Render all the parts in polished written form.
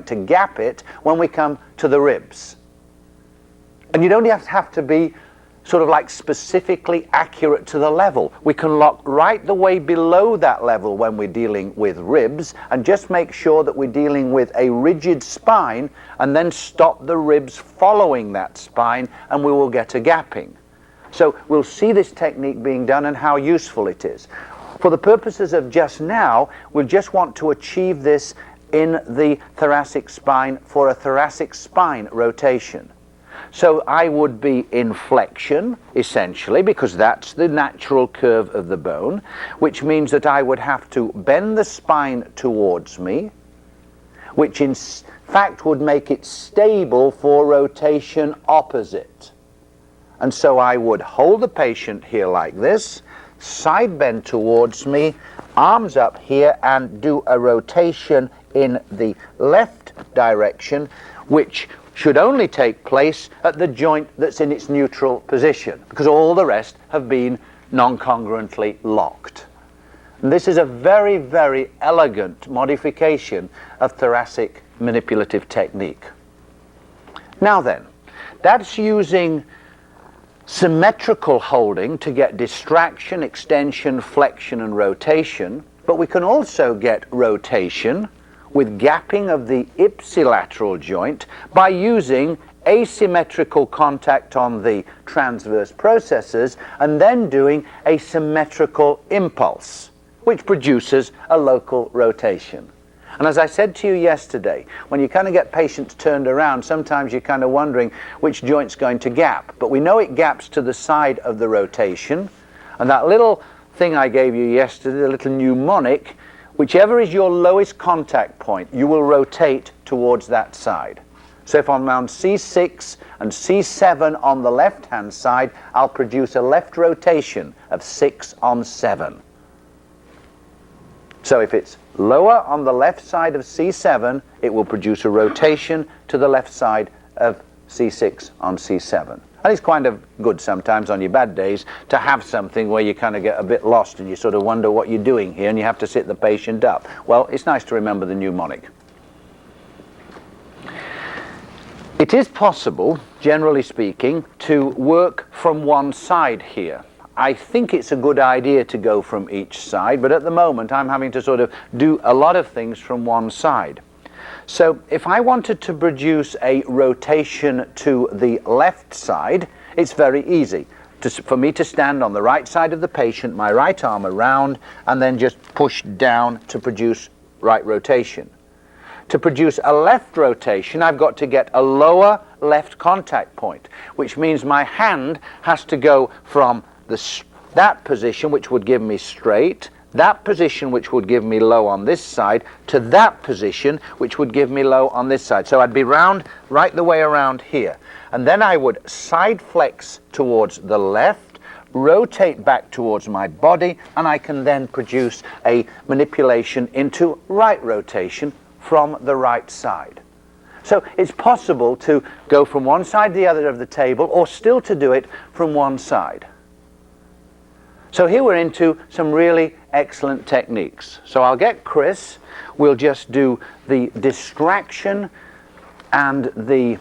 to gap it when we come to the ribs. And you don't have to be sort of like specifically accurate to the level. We can lock right the way below that level when we're dealing with ribs, and just make sure that we're dealing with a rigid spine, and then stop the ribs following that spine, and we will get a gapping. So we'll see this technique being done and how useful it is. For the purposes of just now, we'll just want to achieve this in the thoracic spine for a thoracic spine rotation. So I would be in flexion, essentially, because that's the natural curve of the bone, which means that I would have to bend the spine towards me, which in fact would make it stable for rotation opposite. And so I would hold the patient here like this, side bend towards me, arms up here, and do a rotation in the left direction, which should only take place at the joint that's in its neutral position, because all the rest have been non-congruently locked. And this is a very, very elegant modification of thoracic manipulative technique. Now then, that's using symmetrical holding to get distraction, extension, flexion, and rotation, but we can also get rotation with gapping of the ipsilateral joint by using asymmetrical contact on the transverse processes and then doing a symmetrical impulse, which produces a local rotation. And as I said to you yesterday, when you kind of get patients turned around, sometimes you're kind of wondering which joint's going to gap. But we know it gaps to the side of the rotation, and that little thing I gave you yesterday, the little mnemonic, whichever is your lowest contact point, you will rotate towards that side. So if I'm on C6 and C7 on the left-hand side, I'll produce a left rotation of 6 on 7. So if it's lower on the left side of C7, it will produce a rotation to the left side of C6 on C7. And it's kind of good sometimes on your bad days to have something where you kind of get a bit lost and you sort of wonder what you're doing here and you have to sit the patient up. Well, it's nice to remember the mnemonic. It is possible, generally speaking, to work from one side here. I think it's a good idea to go from each side, but at the moment I'm having to sort of do a lot of things from one side. So if I wanted to produce a rotation to the left side, it's very easy. For me to stand on the right side of the patient, my right arm around, and then just push down to produce right rotation. To produce a left rotation, I've got to get a lower left contact point, which means my hand has to go from that position, which would give me straight, that position, which would give me low on this side, to that position, which would give me low on this side. So I'd be round, right the way around here. And then I would side flex towards the left, rotate back towards my body, and I can then produce a manipulation into right rotation from the right side. So it's possible to go from one side to the other of the table, or still to do it from one side. So here we're into some really excellent techniques. So I'll get Chris, we'll just do the distraction and the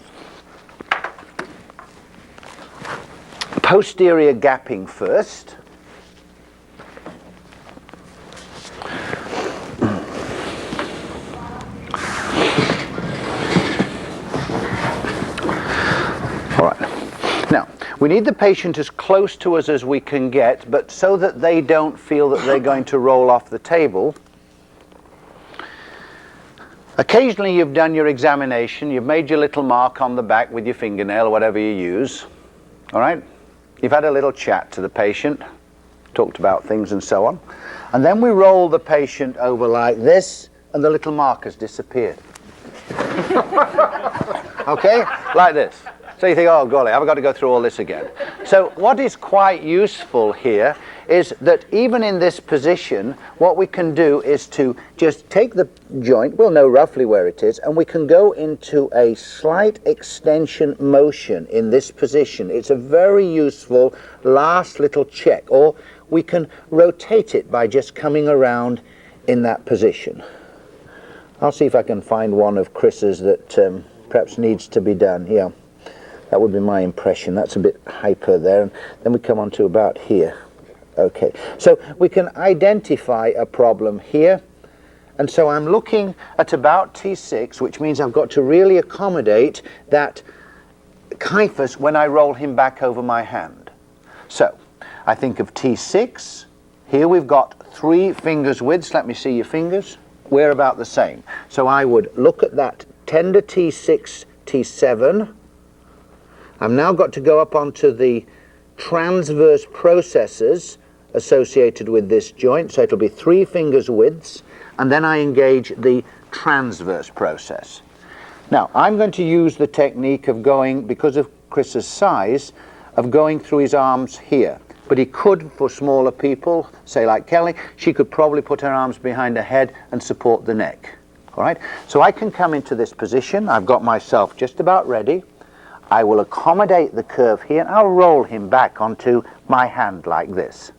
posterior gapping first. All right. Now, we need the patient as close to us as we can get, but so that they don't feel that they're going to roll off the table. Occasionally you've done your examination, you've made your little mark on the back with your fingernail or whatever you use. All right? You've had a little chat to the patient, talked about things and so on. And then we roll the patient over like this, and the little mark has disappeared. Okay? Like this. So you think, oh golly, I've got to go through all this again. So what is quite useful here is that even in this position, what we can do is to just take the joint, we'll know roughly where it is, and we can go into a slight extension motion in this position. It's a very useful last little check, or we can rotate it by just coming around in that position. I'll see if I can find one of Chris's that perhaps needs to be done. Yeah, that would be my impression. That's a bit hyper there. And then we come on to about here. Okay, so we can identify a problem here. And so I'm looking at about T6, which means I've got to really accommodate that kyphus when I roll him back over my hand. So I think of T6. Here we've got 3 fingers widths. Let me see your fingers. We're about the same. So I would look at that tender T6, T7. I've now got to go up onto the transverse processes associated with this joint. So it'll be 3 fingers widths. And then I engage the transverse process. Now, I'm going to use the technique of going, because of Chris's size, of going through his arms here. But he could, for smaller people, say like Kelly, she could probably put her arms behind her head and support the neck. All right? So I can come into this position. I've got myself just about ready. I will accommodate the curve here, and I'll roll him back onto my hand like this.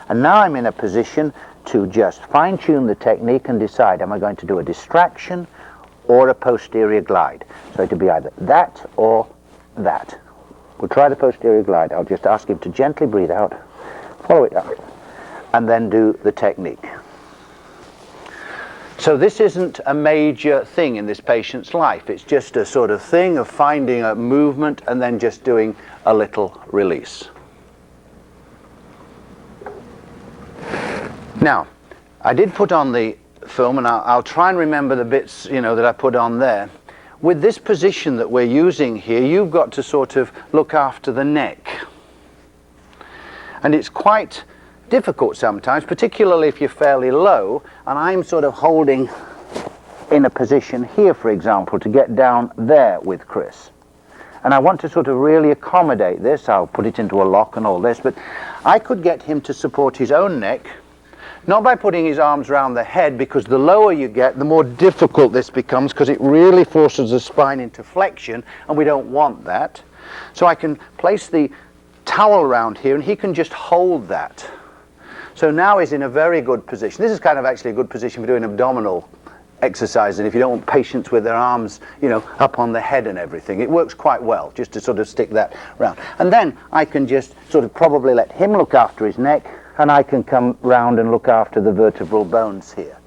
And now I'm in a position to just fine-tune the technique and decide, am I going to do a distraction or a posterior glide? So it'll be either that or that. We'll try the posterior glide. I'll just ask him to gently breathe out, follow it up, and then do the technique. So this isn't a major thing in this patient's life. It's just a sort of thing of finding a movement and then just doing a little release. Now, I did put on the film, and I'll try and remember the bits, that I put on there. With this position that we're using here, you've got to sort of look after the neck. And it's quite difficult sometimes, particularly if you're fairly low, and I'm sort of holding in a position here, for example, to get down there with Chris. And I want to sort of really accommodate this. I'll put it into a lock and all this, but I could get him to support his own neck, not by putting his arms around the head, because the lower you get, the more difficult this becomes, because it really forces the spine into flexion, and we don't want that. So I can place the towel around here, and he can just hold that. So now he's in a very good position. This is kind of actually a good position for doing abdominal exercise, and if you don't want patients with their arms, up on the head and everything, it works quite well just to sort of stick that round. And then I can just sort of probably let him look after his neck, and I can come round and look after the vertebral bones here.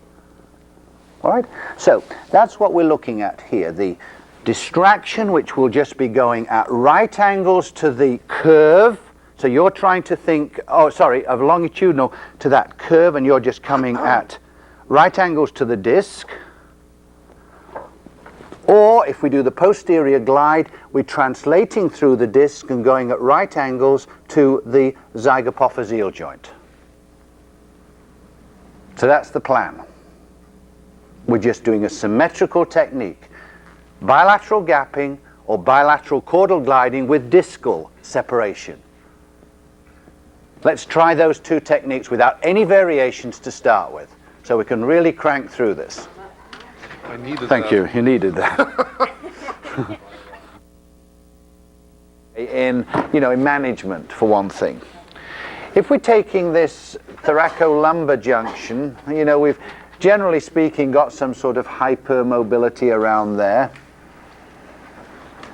All right? So that's what we're looking at here. The distraction, which will just be going at right angles to the curve. So you're trying to think, of longitudinal to that curve, and you're just coming at right angles to the disc. Or if we do the posterior glide, we're translating through the disc and going at right angles to the zygapophyseal joint. So that's the plan. We're just doing a symmetrical technique. Bilateral gapping or bilateral caudal gliding with discal separation. Let's try those 2 techniques without any variations to start with, so we can really crank through this. I needed that. Thank you. You needed that. in management, for one thing. If we're taking this thoracolumbar junction, we've generally speaking got some sort of hypermobility around there.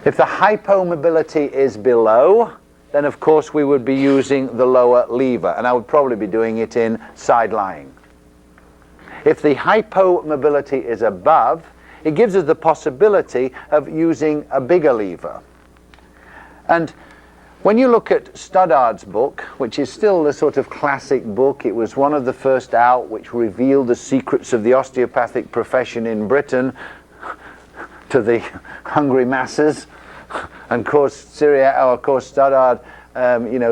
If the hypomobility is below, then of course we would be using the lower lever, and I would probably be doing it in side lying. If the hypomobility is above, it gives us the possibility of using a bigger lever. And when you look at Stoddard's book, which is still the sort of classic book, it was one of the first out which revealed the secrets of the osteopathic profession in Britain to the hungry masses. And of course, Stoddard,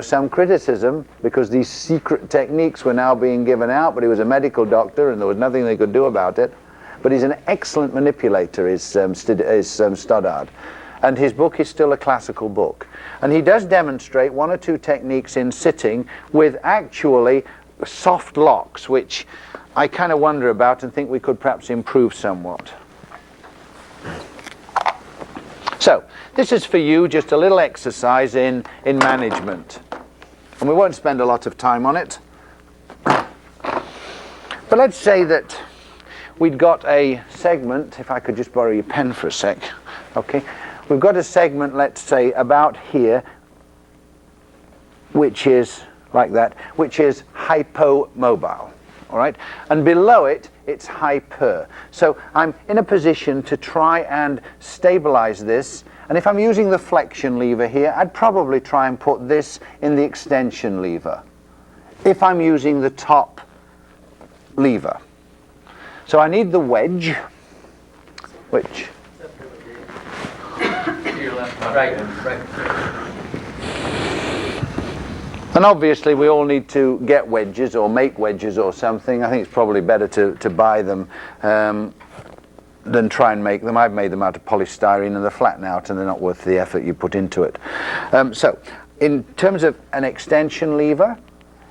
some criticism, because these secret techniques were now being given out, but he was a medical doctor and there was nothing they could do about it. But he's an excellent manipulator, is Stoddard. And his book is still a classical book. And he does demonstrate 1 or 2 techniques in sitting with actually soft locks, which I kind of wonder about and think we could perhaps improve somewhat. So, this is for you, just a little exercise in management. And we won't spend a lot of time on it. But let's say that we'd got a segment, if I could just borrow your pen for a sec, okay, we've got a segment, let's say, about here, which is like that, which is hypomobile, all right, and below it, it's hyper. So I'm in a position to try and stabilize this, and if I'm using the flexion lever here, I'd probably try and put this in the extension lever, if I'm using the top lever. So I need the wedge, which... Right. And obviously we all need to get wedges or make wedges or something. I think it's probably better to buy them than try and make them. I've made them out of polystyrene and they're flatten out and they're not worth the effort you put into it. So in terms of an extension lever,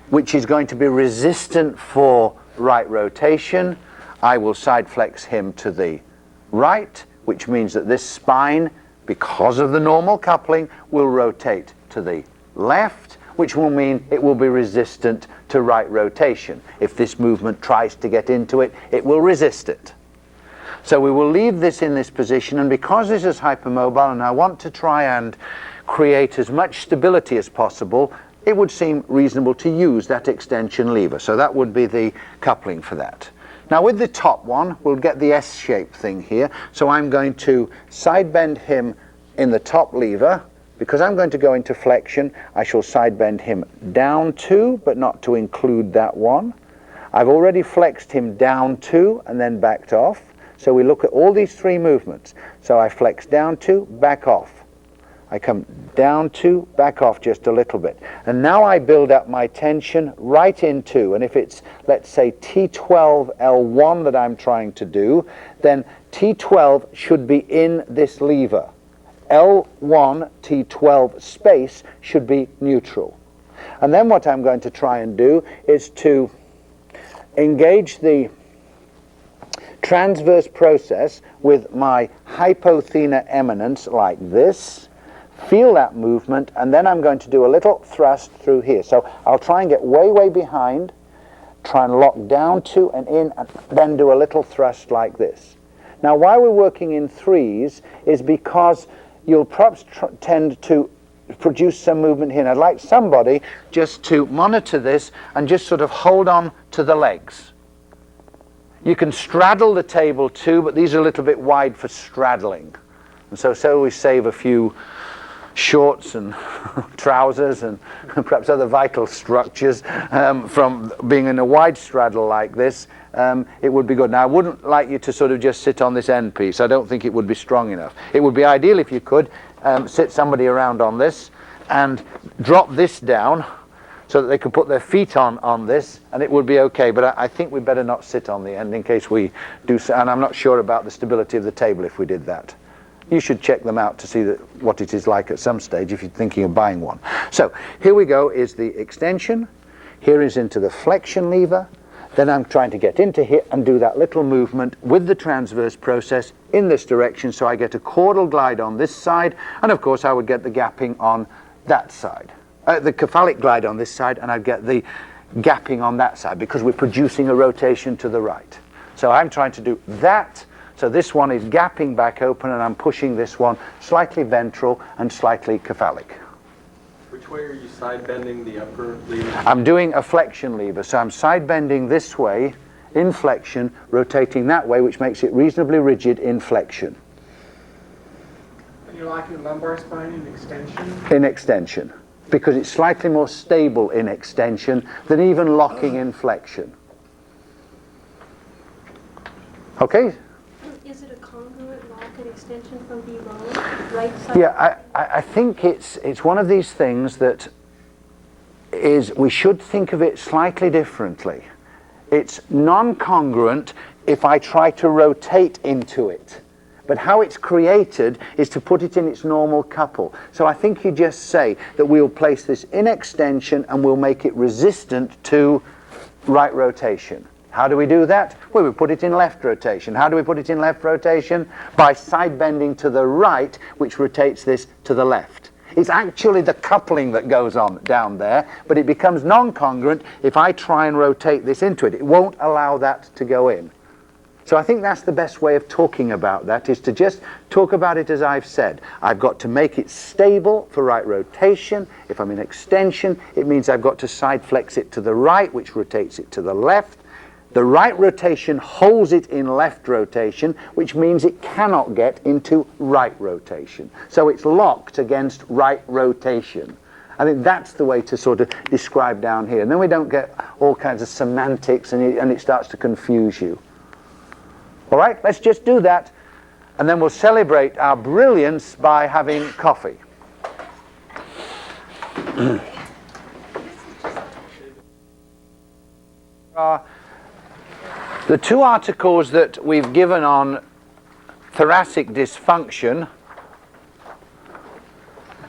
which is going to be resistant for right rotation, I will side flex him to the right, which means that this spine, because of the normal coupling, will rotate to the left, which will mean it will be resistant to right rotation. If this movement tries to get into it, it will resist it. So we will leave this in this position, and because this is hypermobile and I want to try and create as much stability as possible, it would seem reasonable to use that extension lever. So that would be the coupling for that. Now with the top one, we'll get the S-shaped thing here. So I'm going to side bend him in the top lever. Because I'm going to go into flexion, I shall side bend him down 2, but not to include that one. I've already flexed him down 2 and then backed off. So we look at all these 3 movements. So I flex down 2, back off. I come down 2, back off just a little bit. And now I build up my tension right into, and if it's, let's say, T12 L1 that I'm trying to do, then T12 should be in this lever. L1 T12 space should be neutral. And then what I'm going to try and do is to engage the transverse process with my hypothenar eminence like this, feel that movement, and then I'm going to do a little thrust through here. So I'll try and get way behind, try and lock down 2 and in, and then do a little thrust like this. Now why we're working in 3s is because you'll perhaps tend to produce some movement here. And I'd like somebody just to monitor this and just sort of hold on to the legs. You can straddle the table too, but these are a little bit wide for straddling. And so we save a few shorts and trousers and perhaps other vital structures from being in a wide straddle like this. It would be good. Now I wouldn't like you to sort of just sit on this end piece. I don't think it would be strong enough. It would be ideal if you could sit somebody around on this and drop this down so that they could put their feet on this and it would be okay. But I think we better not sit on the end in case we do so, and I'm not sure about the stability of the table if we did that. You should check them out to see what it is like at some stage if you're thinking of buying one. So here we go is the extension. Here is into the flexion lever. Then I'm trying to get into here and do that little movement with the transverse process in this direction, so I get a caudal glide on this side, and of course I would get the gapping on that side. The cephalic glide on this side, and I'd get the gapping on that side because we're producing a rotation to the right. So I'm trying to do that. So this one is gapping back open and I'm pushing this one slightly ventral and slightly cephalic. Which way are you side bending the upper lever? I'm doing a flexion lever, so I'm side bending this way in flexion, rotating that way, which makes it reasonably rigid in flexion. And you like your lumbar spine in extension? In extension, because it's slightly more stable in extension than even locking in flexion. Okay? Is it a congruent lock and extension from below, right side? Yeah, I think it's one of these things that is, we should think of it slightly differently. It's non-congruent if I try to rotate into it. But how it's created is to put it in its normal couple. So I think you just say that we'll place this in extension and we'll make it resistant to right rotation. How do we do that? Well, we put it in left rotation. How do we put it in left rotation? By side bending to the right, which rotates this to the left. It's actually the coupling that goes on down there, but it becomes non-congruent if I try and rotate this into it. It won't allow that to go in. So I think that's the best way of talking about that, is to just talk about it as I've said. I've got to make it stable for right rotation. If I'm in extension, it means I've got to side flex it to the right, which rotates it to the left. The right rotation holds it in left rotation, which means it cannot get into right rotation. So it's locked against right rotation. I think that's the way to sort of describe down here. And then we don't get all kinds of semantics and it starts to confuse you. All right, let's just do that, and then we'll celebrate our brilliance by having coffee. The two articles that we've given on thoracic dysfunction,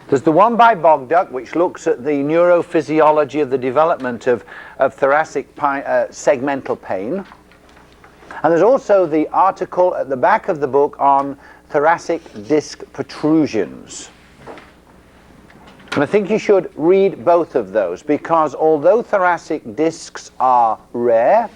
there's the one by Bogduk, which looks at the neurophysiology of the development of thoracic segmental pain. And there's also the article at the back of the book on thoracic disc protrusions. And I think you should read both of those, because although thoracic discs are rare,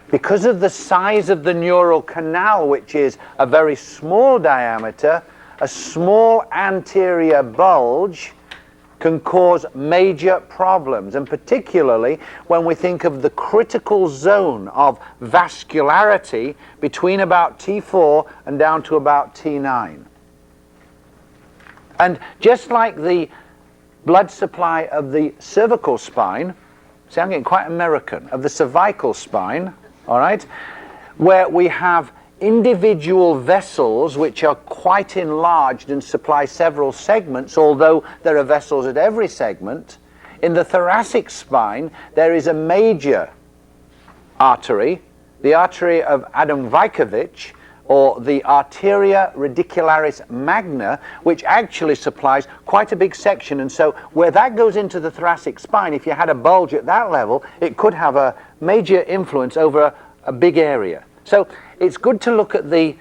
because of the size of the neural canal, which is a very small diameter, a small anterior bulge can cause major problems, and particularly when we think of the critical zone of vascularity between about T4 and down to about T9. And just like the blood supply of the cervical spine, see, I'm getting quite American, of the cervical spine, all right, where we have individual vessels which are quite enlarged and supply several segments, although there are vessels at every segment. In the thoracic spine, there is a major artery, the artery of Adam Wyckovic, or the arteria radicularis magna, which actually supplies quite a big section. And so where that goes into the thoracic spine, if you had a bulge at that level, it could have a major influence over a big area. So it's good to look at the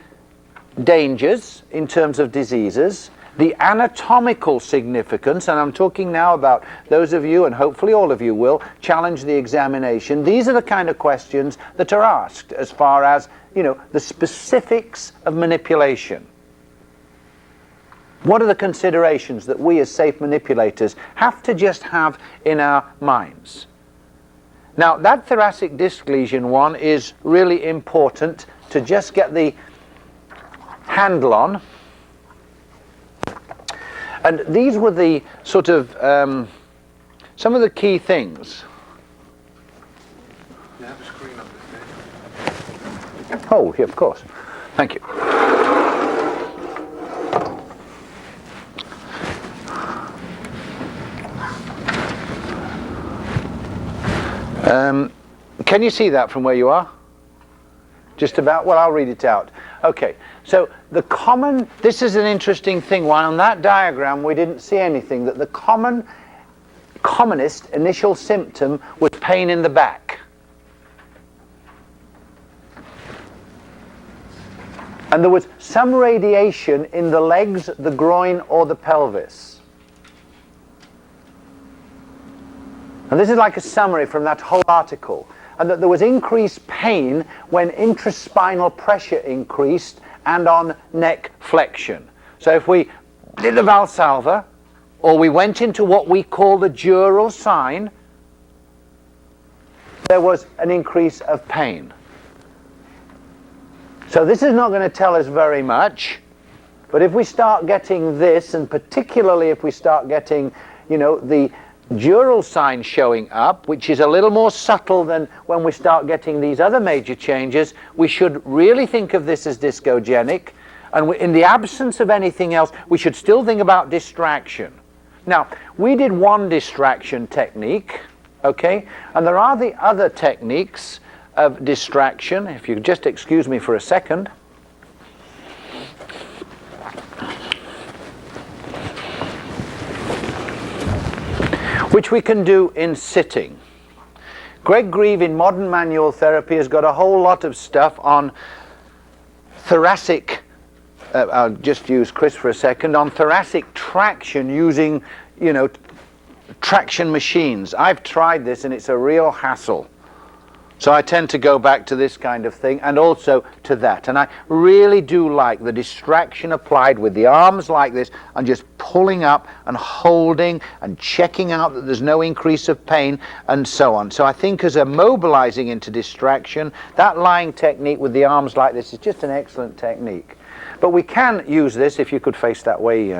dangers in terms of diseases, the anatomical significance, and I'm talking now about those of you, and hopefully all of you will, challenge the examination. These are the kind of questions that are asked as far as, you know, the specifics of manipulation. What are the considerations that we as safe manipulators have to just have in our minds? Now, that thoracic disc lesion one is really important to just get the handle on. And these were the sort of, some of the key things. You have a screen up there. Oh, yeah, of course. Thank you. Can you see that from where you are? Just about? Well, I'll read it out. Okay, so the common, this is an interesting thing. While on that diagram we didn't see anything, that the commonest initial symptom was pain in the back. And there was some radiation in the legs, the groin, or the pelvis. And this is like a summary from that whole article. And that there was increased pain when intraspinal pressure increased and on neck flexion. So if we did a Valsalva, or we went into what we call the dural sign, there was an increase of pain. So this is not going to tell us very much, but if we start getting this, and particularly if we start getting, you know, the dural sign showing up, which is a little more subtle than when we start getting these other major changes, we should really think of this as discogenic, and in the absence of anything else, we should still think about distraction. Now, we did one distraction technique, okay, and there are the other techniques of distraction. If you just excuse me for a second. Which we can do in sitting. Greg Grieve in Modern Manual Therapy has got a whole lot of stuff on thoracic, I'll just use Chris for a second, on thoracic traction using, you know, traction machines. I've tried this and it's a real hassle. So I tend to go back to this kind of thing and also to that. And I really do like the distraction applied with the arms like this and just pulling up and holding and checking out that there's no increase of pain and so on. So I think as a mobilizing into distraction, that lying technique with the arms like this is just an excellent technique. But we can use this, if you could face that way,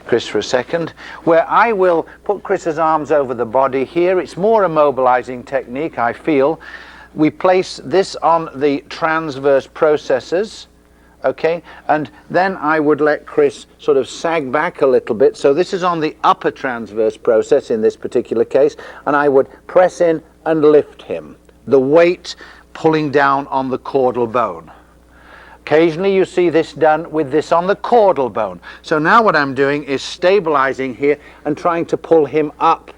Chris, for a second, where I will put Chris's arms over the body here. It's more a mobilizing technique, I feel. We place this on the transverse processes, okay, and then I would let Chris sort of sag back a little bit. So this is on the upper transverse process in this particular case, and I would press in and lift him, the weight pulling down on the caudal bone. Occasionally you see this done with this on the caudal bone. So now what I'm doing is stabilizing here and trying to pull him up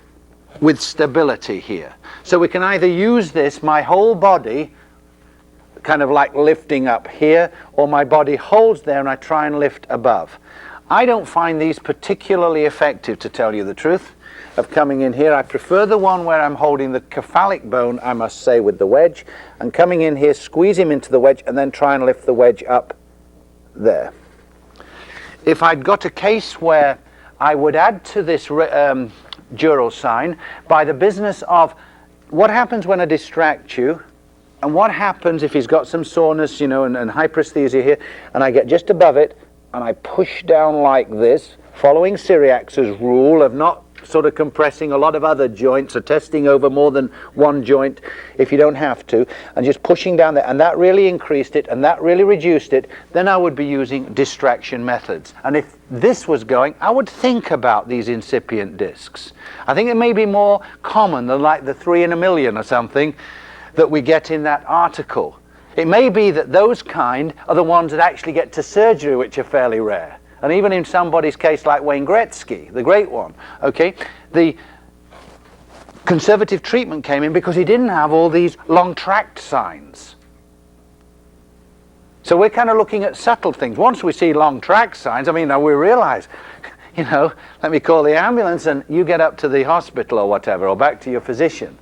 with stability here. So we can either use this, my whole body, kind of like lifting up here, or my body holds there and I try and lift above. I don't find these particularly effective, to tell you the truth, of coming in here. I prefer the one where I'm holding the cephalic bone, I must say, with the wedge, and coming in here, squeeze him into the wedge, and then try and lift the wedge up there. If I'd got a case where I would add to this dural sign by the business of what happens when I distract you, and what happens if he's got some soreness, you know, and hyperesthesia here, and I get just above it, and I push down like this, following Cyriax's rule of not sort of compressing a lot of other joints or testing over more than one joint if you don't have to, and just pushing down there, and that really increased it and that really reduced it, then I would be using distraction methods. And if this was going, I would think about these incipient discs. I think it may be more common than like the 3 in a million or something that we get in that article. It may be that those kind are the ones that actually get to surgery, which are fairly rare. And even in somebody's case like Wayne Gretzky, the great one, okay, the conservative treatment came in because he didn't have all these long tract signs. So we're kind of looking at subtle things. Once we see long tract signs, I mean, now we realize, you know, let me call the ambulance and you get up to the hospital or whatever, or back to your physician.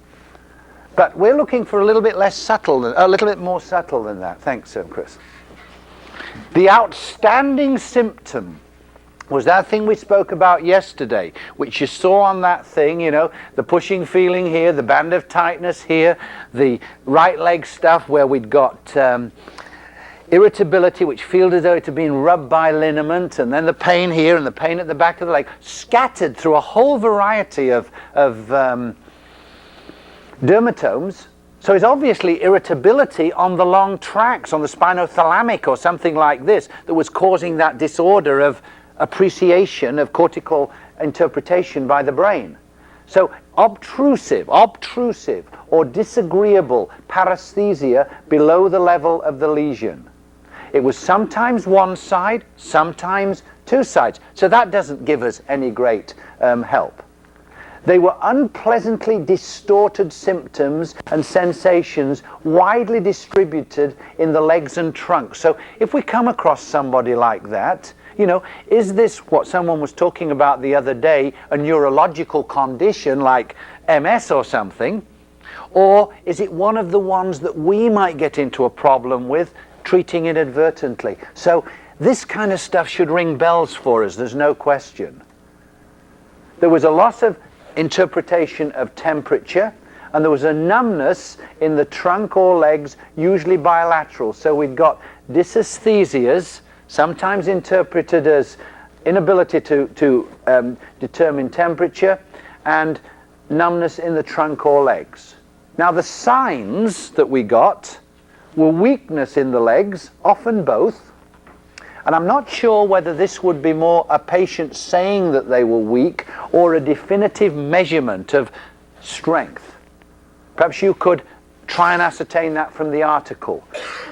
But we're looking for a little bit less subtle, a little bit more subtle than that. Thanks, Chris. The outstanding symptom was that thing we spoke about yesterday, which you saw on that thing, you know, the pushing feeling here, the band of tightness here, the right leg stuff where we'd got irritability, which feels as though it had been rubbed by liniment, and then the pain here and the pain at the back of the leg, scattered through a whole variety of dermatomes. So it's obviously irritability on the long tracts, on the spinothalamic or something like this, that was causing that disorder of appreciation of cortical interpretation by the brain. So obtrusive or disagreeable paresthesia below the level of the lesion. It was sometimes one side, sometimes two sides. So that doesn't give us any great help. They were unpleasantly distorted symptoms and sensations widely distributed in the legs and trunk. So if we come across somebody like that, you know, is this what someone was talking about the other day, a neurological condition like MS or something? Or is it one of the ones that we might get into a problem with, treating inadvertently? So this kind of stuff should ring bells for us, there's no question. There was a loss of interpretation of temperature, and there was a numbness in the trunk or legs, usually bilateral. So we've got dysesthesias, sometimes interpreted as inability to determine temperature, and numbness in the trunk or legs. Now the signs that we got were weakness in the legs, often both. And I'm not sure whether this would be more a patient saying that they were weak or a definitive measurement of strength. Perhaps you could try and ascertain that from the article.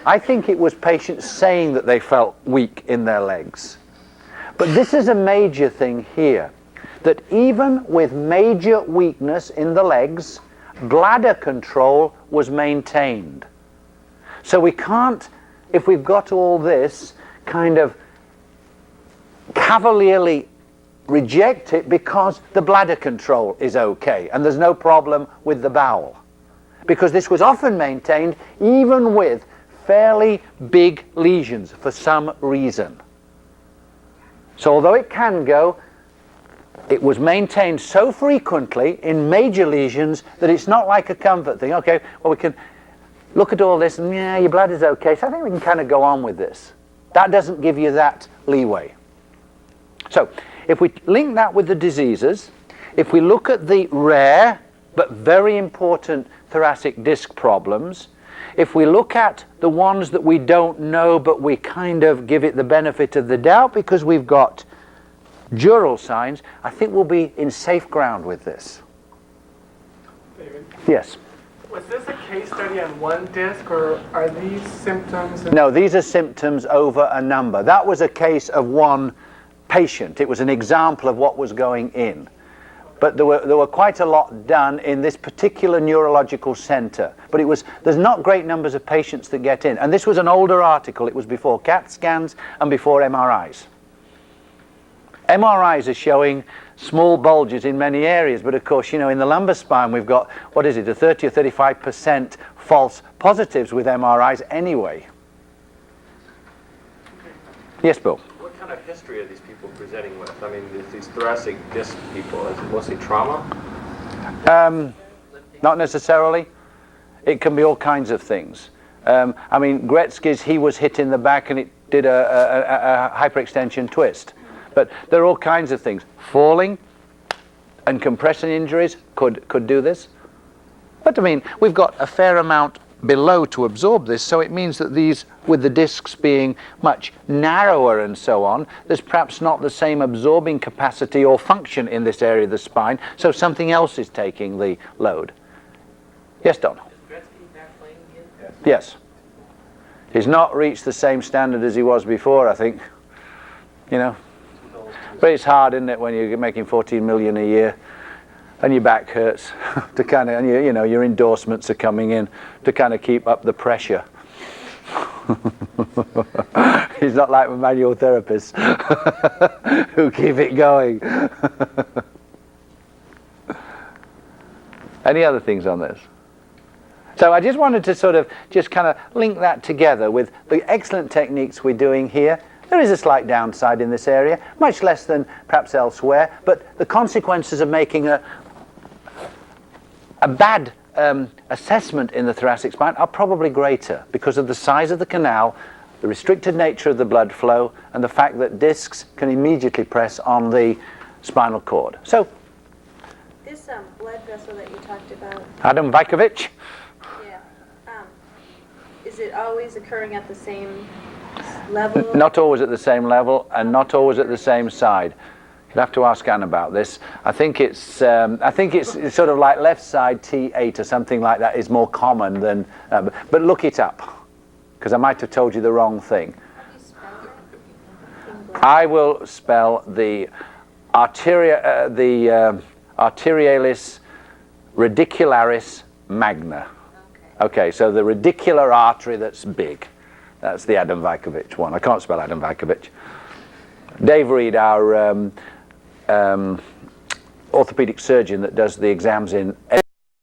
I think it was patients saying that they felt weak in their legs. But this is a major thing here, that even with major weakness in the legs, bladder control was maintained. So we can't, if we've got all this, kind of cavalierly reject it because the bladder control is okay and there's no problem with the bowel. because this was often maintained even with fairly big lesions for some reason. So although it can go, it was maintained so frequently in major lesions that it's not like a comfort thing. Okay, well, we can look at all this and yeah, your blood is okay, so I think we can kind of go on with this. That doesn't give you that leeway. So if we link that with the diseases, if we look at the rare but very important thoracic disc problems, if we look at the ones that we don't know but we kind of give it the benefit of the doubt because we've got dural signs, I think we'll be in safe ground with this. David, Yes. was this a case study on one disc, or are these symptoms? No, these are symptoms over a number. That was a case of one patient. It was an example of what was going in. But there were quite a lot done in this particular neurological center. But there's not great numbers of patients that get in. And this was an older article. It was before CAT scans and before MRIs. MRIs are showing small bulges in many areas, but of course, in the lumbar spine we've got, what is it, a 30 or 35% false positives with MRIs anyway. Yes, Bill? What kind of history are these people presenting with? I mean, these thoracic disc people, is it mostly trauma? Not necessarily. It can be all kinds of things. I mean, Gretzky's, he was hit in the back and it did a hyperextension twist. But there are all kinds of things. Falling and compression injuries could do this. But I mean, we've got a fair amount below to absorb this, so it means that these, with the discs being much narrower and so on, there's perhaps not the same absorbing capacity or function in this area of the spine, so something else is taking the load. Yes, Don? Is Gretzky back playing again? Yes. He's not reached the same standard as he was before, I think. But it's hard, isn't it, when you're making 14 million a year and your back hurts to kind of, and your endorsements are coming in to kind of keep up the pressure. He's not like manual therapists who keep it going. Any other things on this? So I just wanted to sort of just kind of link that together with the excellent techniques we're doing here. There is a slight downside in this area, much less than perhaps elsewhere, but the consequences of making a bad assessment in the thoracic spine are probably greater because of the size of the canal, the restricted nature of the blood flow, and the fact that discs can immediately press on the spinal cord. So, This blood vessel that you talked about, Adam Vajkovic, yeah, is it always occurring at the same level? not always at the same level and not always at the same side. You'll have to ask Anne about this. I think it's sort of like left side T8 or something like that is more common than. But look it up, because I might have told you the wrong thing. How do you spell it? I will spell the arterialis radicularis magna. Okay, so the radicular artery that's big. That's the Adam Vajkovic one. I can't spell Adam Vajkovic. Dave Reed, our orthopedic surgeon that does the exams in